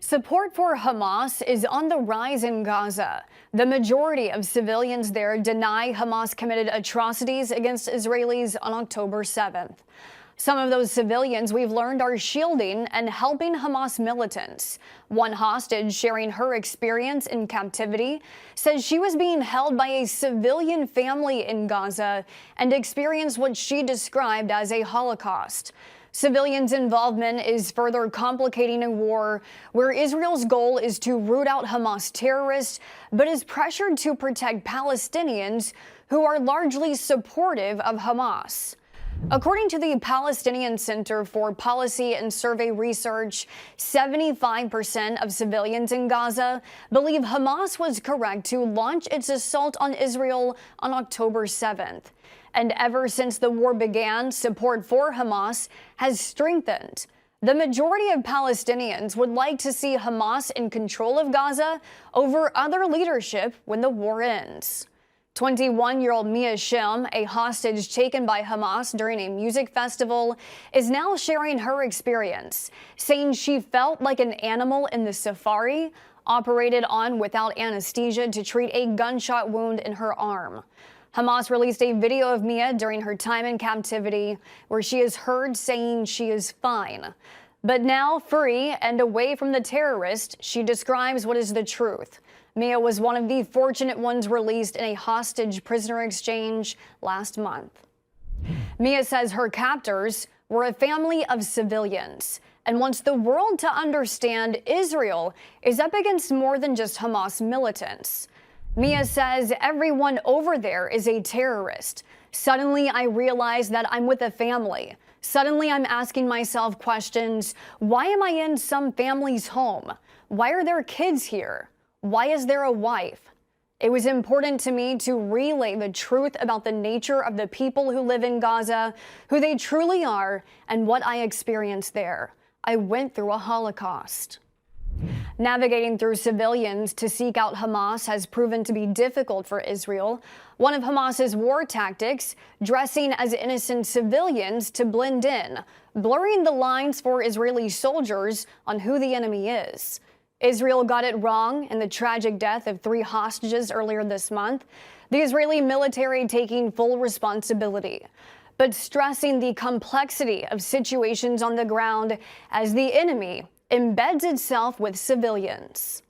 Support for Hamas is on the rise in Gaza. The majority of civilians there deny Hamas committed atrocities against Israelis on October 7th. Some of those civilians, we've learned, are shielding and helping Hamas militants. One hostage sharing her experience in captivity says she was being held by a civilian family in Gaza and experienced what she described as a holocaust. Civilians' involvement is further complicating a war where Israel's goal is to root out Hamas terrorists, but is pressured to protect Palestinians who are largely supportive of Hamas. According to the Palestinian Center for Policy and Survey Research, 75% of civilians in Gaza believe Hamas was correct to launch its assault on Israel on October 7th. And ever since the war began, support for Hamas has strengthened. The majority of Palestinians would like to see Hamas in control of Gaza over other leadership when the war ends. 21-year-old Mia Shim, a hostage taken by Hamas during a music festival, is now sharing her experience, saying she felt like an animal in the safari, operated on without anesthesia to treat a gunshot wound in her arm. Hamas released a video of Mia during her time in captivity, where she is heard saying she is fine. But now, free and away from the terrorist, she describes what is the truth. Mia was one of the fortunate ones released in a hostage prisoner exchange last month. Mia says her captors were a family of civilians and wants the world to understand Israel is up against more than just Hamas militants. Mia says everyone over there is a terrorist. Suddenly, I realize that I'm with a family. Suddenly, I'm asking myself questions. Why am I in some family's home? Why are there kids here? Why is there a wife? It was important to me to relay the truth about the nature of the people who live in Gaza, who they truly are, and what I experienced there. I went through a Holocaust. Navigating through civilians to seek out Hamas has proven to be difficult for Israel. One of Hamas's war tactics, dressing as innocent civilians to blend in, blurring the lines for Israeli soldiers on who the enemy is. Israel got it wrong in the tragic death of 3 hostages earlier this month, the Israeli military taking full responsibility, but stressing the complexity of situations on the ground as the enemy embeds itself with civilians.